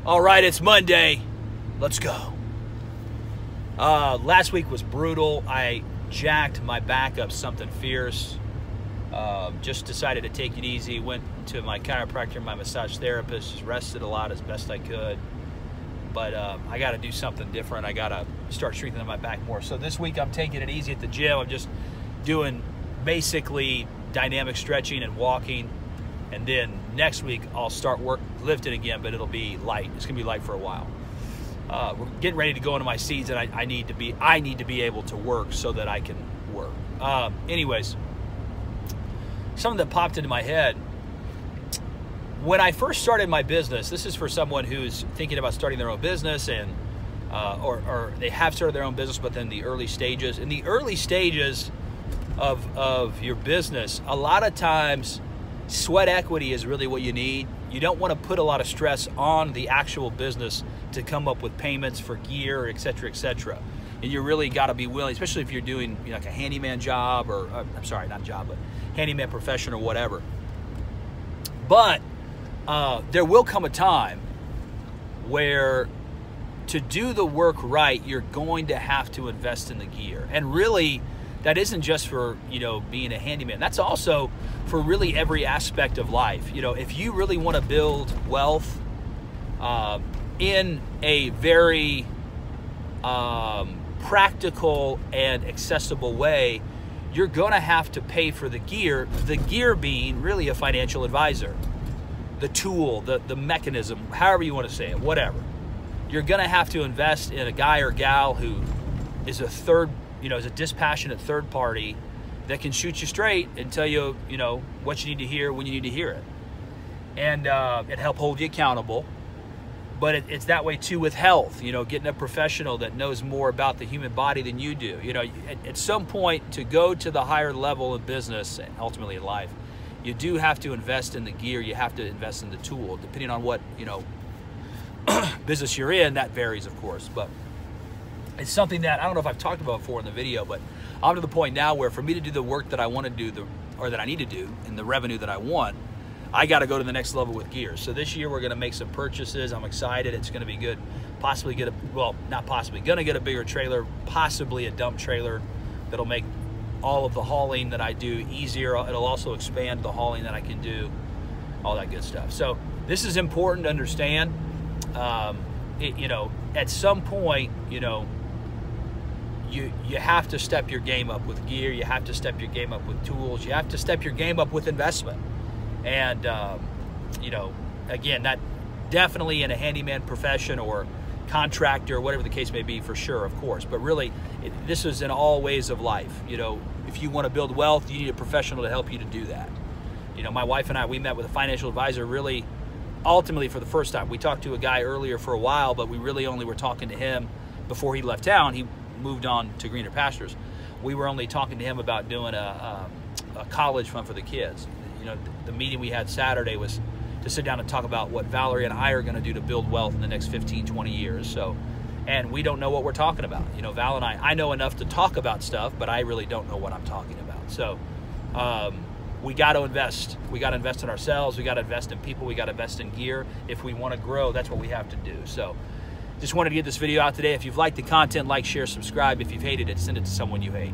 All right, it's Monday. Let's go. Last week was brutal. I jacked my back up something fierce. Just decided to take it easy. Went to my chiropractor, my massage therapist, just rested a lot as best I could. But I got to do something different. I got to start strengthening my back more. So this week I'm taking it easy at the gym. I'm just doing basically dynamic stretching and walking. And then next week I'll start lifting again, but it'll be light. It's gonna be light for a while. We're getting ready to go into my season. I need to be able to work so that I can work. Anyways, something that popped into my head when I first started my business. This is for someone who's thinking about starting their own business and or they have started their own business, but then the early stages. In the early stages of your business, a lot of times sweat equity is really what you need. You don't want to put a lot of stress on the actual business to come up with payments for gear, et cetera, and you really got to be willing, especially if you're doing like a handyman job or I'm sorry, not job, but handyman profession or whatever. But there will come a time where to do the work right, you're going to have to invest in the gear. And really, that isn't just for, being a handyman. That's also for really every aspect of life. If you really want to build wealth in a very practical and accessible way, you're going to have to pay for the gear being really a financial advisor, the tool, the mechanism, however you want to say it, whatever. You're going to have to invest in a guy or gal who is is a dispassionate third party that can shoot you straight and tell you, what you need to hear when you need to hear it. And it help hold you accountable. But it's that way too with health, getting a professional that knows more about the human body than you do. At some point, to go to the higher level of business and ultimately in life, you do have to invest in the gear. You have to invest in the tool. Depending on what, business you're in, that varies, of course. But it's something that I don't know if I've talked about before in the video, but I'm to the point now where for me to do the work that I want to do, or that I need to do, and the revenue that I want, I got to go to the next level with gear. So this year we're going to make some purchases. I'm excited. It's going to be good. Possibly get going to get a bigger trailer, possibly a dump trailer that'll make all of the hauling that I do easier. It'll also expand the hauling that I can do, all that good stuff. So this is important to understand. At some point, you have to step your game up with gear. You have to step your game up with tools. You have to step your game up with investment. And, again, that definitely in a handyman profession or contractor, whatever the case may be, for sure, of course. But really, this is in all ways of life. If you want to build wealth, you need a professional to help you to do that. My wife and I, we met with a financial advisor really ultimately for the first time. We talked to a guy earlier for a while, but we really only were talking to him before he left town. He moved on to greener pastures. We were only talking to him about doing a college fund for the kids. The meeting we had Saturday was to sit down and talk about what Valerie and I are going to do to build wealth in the next 15, 20 years. So, and we don't know what we're talking about. Val and I know enough to talk about stuff, but I really don't know what I'm talking about. So, we got to invest. We got to invest in ourselves. We got to invest in people. We got to invest in gear. If we want to grow, that's what we have to do. So just wanted to get this video out today. If you've liked the content, like, share, subscribe. If you've hated it, send it to someone you hate.